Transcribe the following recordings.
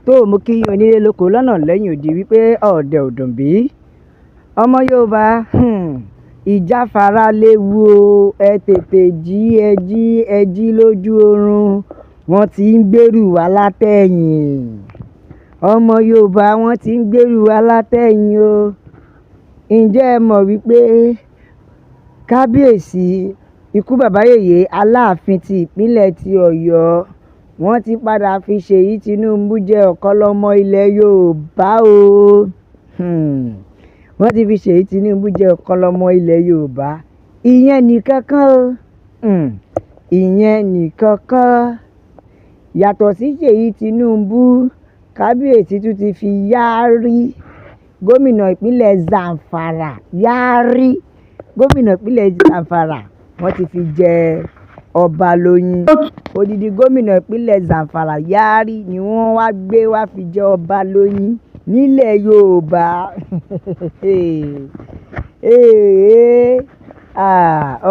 tó mú kí onílé lóko lọ́nà lẹ́yìn odi wípé ọ̀dẹ̀ ò dùn bí ọmọ Yorùbá ìjáfara léwu o, ẹ tètè jí ẹ jí lójú oorun, wọ́n ti ń gbèrú wa látẹ̀yìn. Ọmọ Yorùbá wọ́n ti ń gbèrú wa látẹ̀yìn o. Ǹjẹ́ ẹ mọ̀ wípé kábíyèsí ikú bàbá yèyé Aláàfin ti ìpínlẹ̀ ti Ọ̀yọ́ wọ́n ti padà fi Ṣèyí Tinubu jẹ ọ̀kan lọ́mọ ilẹ̀ Yorùbá o. Wọ́n ti fi Ṣèyí Tinubu jẹ ọ̀kan lọ́mọ ilẹ̀ Yorùbá. Ìyẹn nìkan kan o. Ìyẹn nìkan kan. Yàtọ̀ sí Ṣèyí Tinubu, kábíyèsí tún ti fi Yari gómìnà ìpínlẹ̀ Zamfara gómìnà ìpínlẹ̀ Zamfara wọ́n ti fi jẹ ọba lóyin. Odidi gómìnà ìpínlẹ̀ Zamfara Yari ni wọ́n wá gbé wá fi jẹ ọba lóyin nílẹ̀ Yorùbá.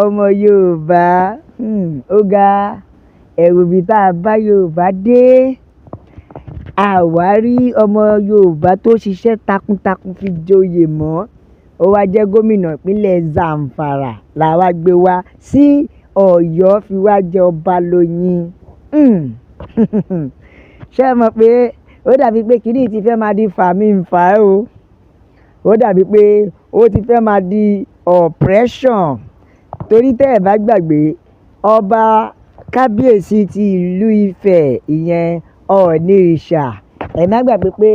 Ọmọ Yorùbá ó ga ẹ̀rù bí tá a bá Yorùbá dé. Àwárí ọmọ Yorùbá tó ṣiṣẹ́ takuntakun fi joyè mọ́, ó wá jẹ́ gómìnà ìpínlẹ̀ Zamfara la wá gbé wá sí Ọ̀yọ́ fi wá jẹ ọba lóyin. Ṣé ẹ mọ̀ pé ó dàbí pé kìíní ti fẹ́ máa di fàmíǹfà o. Ó dàbí pé ó ti fẹ́ máa di oppression. Torí tẹ́ ẹ̀ bá gbàgbé, ọba kábíyèsí ti ìlú Ifẹ̀ ìyẹn Ọ̀ọ̀nìrìṣà, ẹ má gbàgbé pé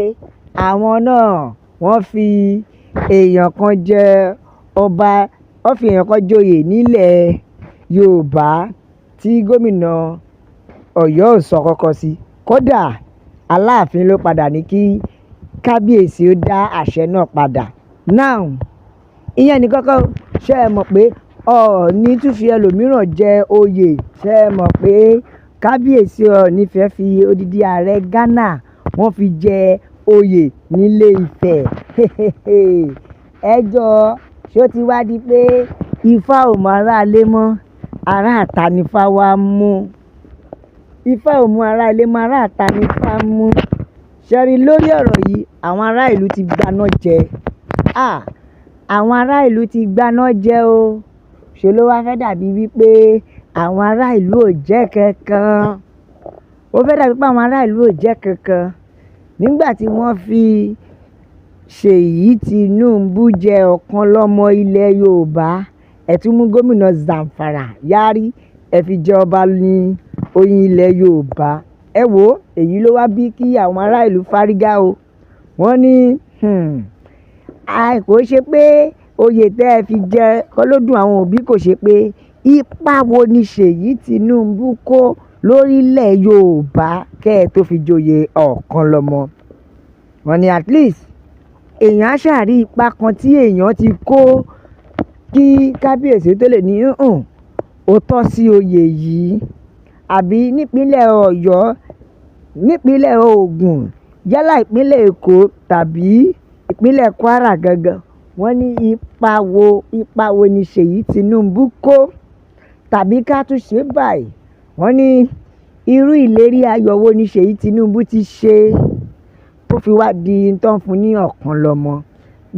àwọn náà wọ́n fi èèyàn kan jẹ ọba, wọ́n fi èèyàn kan joyè nílẹ̀ Yorùbá tí gómìnà Ọ̀yọ́ ò sọ kọ́kọ́ sí. Kódà Aláàfin ló padà ní kí kábíyèsí ó dá àṣẹ náà padà. Now ìyẹn nìkan kan, ṣé ẹ mọ̀ pé Ọọ̀ni tún fi ẹlòmíràn jẹ oyè. Ṣé ẹ mọ̀ pé kábíyèsí Ọọ̀ni fẹ́ fi odidi ààrẹ Ghana wọ́n fi jẹ oyè nílé Ifẹ̀. Ẹjọ́ ṣó ti wá di pé Ifá ò mọ aráalé mọ́, aráàta ni Ifá wá mú. Ifá ò mú aráalé mọ́, aráàta ni Ifá mú. Ṣẹ́rí lórí ọ̀rọ̀ yìí, àwọn ará ìlú ti gbaná jẹ. Àwọn ará ìlú ti gbaná jẹ o. Ṣé ló wá fẹ́ dàbí wípé àwọn ará ìlú ò jẹ́ kankan. Ó fẹ́ dàbí pé àwọn ará ìlú ò jẹ́ kankan. Nígbà tí wọ́n fi Ṣèyí Tinubu jẹ ọ̀kan lọ́mọ ilẹ̀ Yorùbá, ẹ tún mú gómìnà Zamfara Yari ẹ fi jẹ ọba ní oyin ilẹ̀ Yorùbá. Ẹ wo èyí ló wá bí kí àwọn ará ìlú fárígá o. Wọ́n ní kò ṣe pé oyè tẹ́ ẹ fi jẹ kọ́ ló dùn àwọn òbí, kò ṣe pé ipa wo ni Ṣèyí Tinubu kó lórílẹ̀ Yorùbá kẹ́ ẹ tó fi joyè ọ̀kan lọ́mọ. Wọ́n ní at least èèyàn á ṣàrí ipa kan tí èèyàn ti kó kí kábíyèsí tó lè ní ó tọ́ sí oyè yìí. Àbí nípínlẹ̀ Ọ̀yọ́, nípínlẹ̀ Ògùn, yálà ìpínlẹ̀ Èkó tàbí ìpínlẹ̀ Kwara gangan, wọ́n ní ipa wo ni Ṣèyí Tinubu kó. Tàbí ká tún ṣe báyìí, wọ́n ní irú ìlérí ayọ̀ wo ni Ṣèyí Tinubu ti ṣe tó fi wá di tán fún ní ọ̀kan lọ́mọ.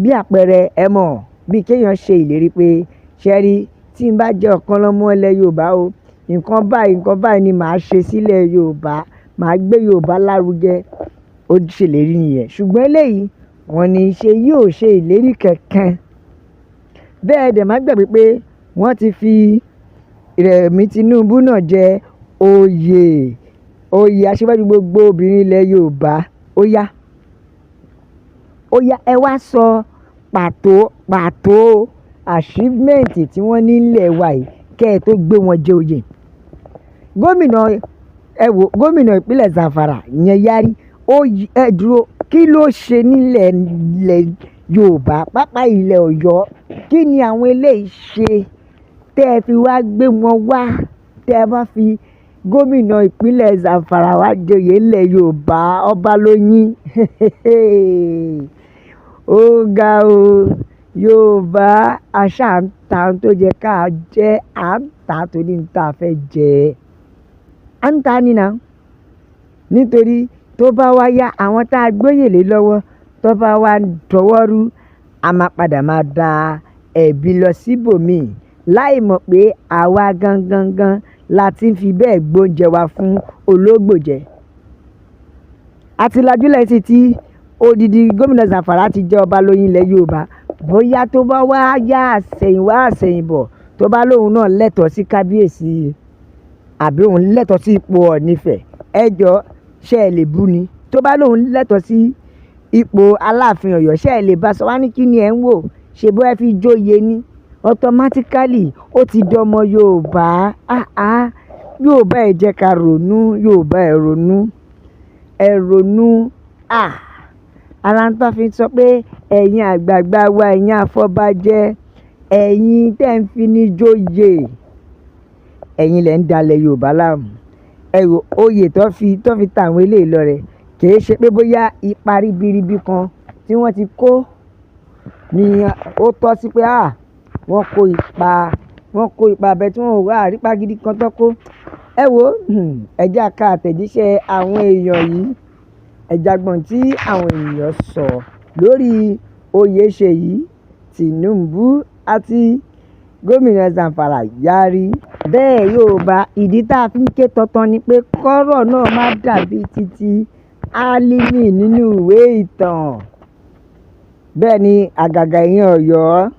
Bí àpẹẹrẹ ẹ mọ̀, bí kéèyàn ṣe ìlérí pé ṣẹ́rí tí n bá jẹ́ ọ̀kan lọ́mọ ilẹ̀ Yorùbá o, nǹkan báyìí ni màá ṣe sílẹ̀ Yorùbá, màá gbé Yorùbá lárugẹ. Ó ṣèlérí nìyẹn. Ṣùgbọ́n eléyìí wọ́n ní Ṣèyí ò ṣe ìlérí kankan. Bẹ́ẹ̀ dẹ̀ má gbàgbé pé wọ́n ti fi Rẹ̀mí Tinubu náà jẹ oyè aṣíwájú gbogbo obìnrin ilẹ̀ Yorùbá. Ó yá ẹ wá sọ pàtó achievement tí wọ́n ní nílẹ̀ wa yìí kẹ́ ẹ tó gbé wọn jẹ oyè. Gómìnà ìpínlẹ̀ Zamfara ìyẹn Yari, ẹ dúró, kí ló ṣe nílẹ̀ Yorùbá pápá ilẹ̀ Ọ̀yọ́? Kí ni àwọn eléyìí ṣe tẹ́ ẹ fi wá gbé wọn wá, tẹ́ ẹ bá fi gómìnà ìpínlẹ̀ Zamfara wá joyè ilẹ̀ Yorùbá ọba lóyin? Ó ga o. Yorùbá àṣà ń ta tó jẹ ká jẹ́, à ń ta torí ń ta fẹ́ jẹ. À ń ta nínà nítorí tó bá wá yá àwọn tá a gbóyè lé lọ́wọ́ tó bá wá dọwọ́ rú a máa padà máa da ẹ̀bi lọ síbòmíì láì mọ̀ pé àwa gangan la ti ń fi bẹ́ẹ̀ gbóúnjẹ wa fún ológbò jẹ. Àti lajúlẹ̀ sí tí odidi gómìnà Zamfara ti jẹ́ ọba lóyún ilẹ̀ Yorùbá bóyá tó bá wá yá àsẹ̀yìnwá àsẹ̀yìnbọ̀ tó bá lóun náà lẹ́tọ̀ọ́ sí kábíyèsí àbí òun lẹ́tọ̀ọ́ sí ipò Ọ̀ọ̀nifẹ̀ ẹjọ́ ṣe ẹ̀ lè bú ni tó bá lóun lẹ́tọ̀ọ́ sí ipò Aláàfin Ọ̀yọ́ ṣe ẹ̀ lè bá sọ wá ní kí ni ẹ̀ ń wò ṣe bó ẹ fi jóye ní automatically ó ti dọmọ Yorùbá. Yorùbá ẹ jẹ́ ká ronú, Yorùbá ẹ ronú ara ń tán fi sọ pé ẹ̀yin àgbààgbà wa ẹ̀yin afọbajẹ ẹ̀yin tẹ́ ń fi ní jóye ẹ̀yin lẹ̀ ń dalẹ̀ Yorùbá láàmú. Ẹ̀rọ oyè tó fi ta àwọn eléyìí lọ́rẹ kì í ṣe pé bóyá ipa ribiribi kan tí wọ́n ti kó ni ó tọ́ sí pé wọ́n kó ipa abẹ tí wọ́n ò wá àrípa gidi kan tó kó. Ẹ wo ẹja ka àtẹ̀jíṣẹ́ àwọn èèyàn yìí ẹja gbọ̀n tí àwọn èèyàn sọ lórí Oyèṣèyí Tinubu àti gómìnà Zamfara Yari. Bẹ́ẹ̀ Yorùbá ìdí tá a fi ń ké tantan ni pé kọ́rọ̀ náà má dàbí títí Álímì nínú ìwé ìtàn. Bẹ́ẹ̀ ni àgàgà ìyẹn Ọ̀yọ́.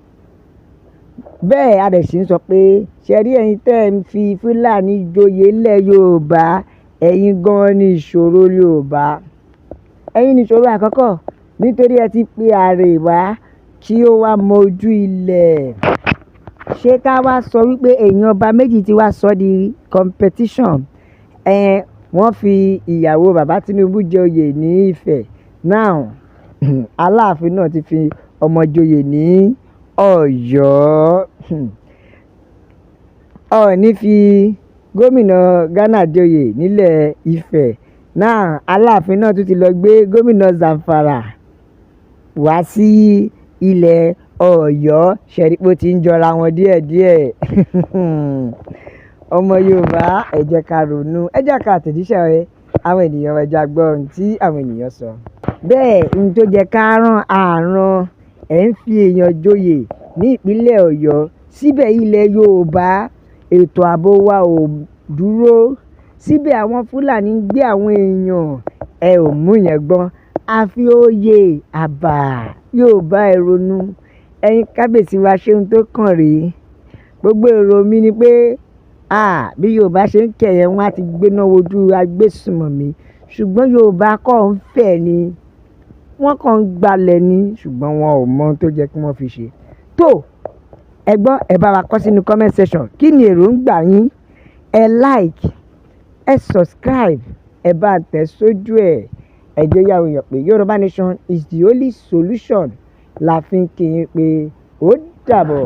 Bẹ́ẹ̀ a dẹ̀ sì ń sọ pé ṣe rí ẹ̀yin tẹ́ ń fi Fúlàní joyè ilẹ̀ Yorùbá ẹ̀yin gan-an ni ìṣòro Yorùbá. Ẹ̀yin ni ìṣòro àkọ́kọ́ nítorí ẹ ti pe ààrẹ wá kí ó wá mọ ojú ilẹ̀. Ṣé ká wá sọ wípé èèyàn ọba méjì ti wá sọ di competition. Wọ́n fi ìyàwó bàbá Tinubu jẹ oyè ní Ifẹ̀. Now Aláàfin náà ti fi ọmọ joyè ní Ọ̀yọ́. Ọọ̀ni fi gómìnà Ghana joyè nílẹ̀ Ifẹ̀. Náà Aláàfin náà tún ti lọ gbé gómìnà Zamfara wá sí ilẹ̀ Ọ̀yọ́. Ṣẹ̀rípò ti ń jọra wọn díẹ̀díẹ̀. Ọmọ Yorùbá ẹ jẹ́ ká ronú ẹ jẹ́ ká àtẹ̀jíṣẹ́ àwọn ènìyàn ẹ jẹ́ gbọ́ ohun tí àwọn ènìyàn sọ. Bẹ́ẹ̀ ohun tó jẹ́ ká rán àrán ẹ̀ ń fi èèyàn joyè ní ìpínlẹ̀ Ọ̀yọ́ síbẹ̀ ilẹ̀ Yorùbá ètò ààbò wa ò dúró síbẹ̀ àwọn Fúlàní ń gbé àwọn èèyàn ẹ ò mú yẹn gbọ́n àfi oyè àbá. Yorùbá ẹ ronú ẹ̀yin kábíyèsí wa ṣe ohun tó kàn rèé. Gbogbo èrò mi ni pé bí Yorùbá ṣe ń kẹ̀yẹ wọn á ti gbéná wojú agbésùmọ̀mí ṣùgbọ́n Yorùbá kàn ń fẹ̀ ni wọ́n kàn ń gbalẹ̀ ni ṣùgbọ́n wọn ò mọ ohun tó jẹ́ kí wọ́n fi ṣe. Tó ẹ gbọ́ ẹ bá wa kọ sínú comment section kí ni èròǹgbà yín ẹ like ẹ subscribe ẹ bá tẹ̀ sójú ẹ̀ ẹ jẹ́ yàwó yàn pé Yorùbá Nation is the only solution la fi ń kí yín pé ó dàbọ̀.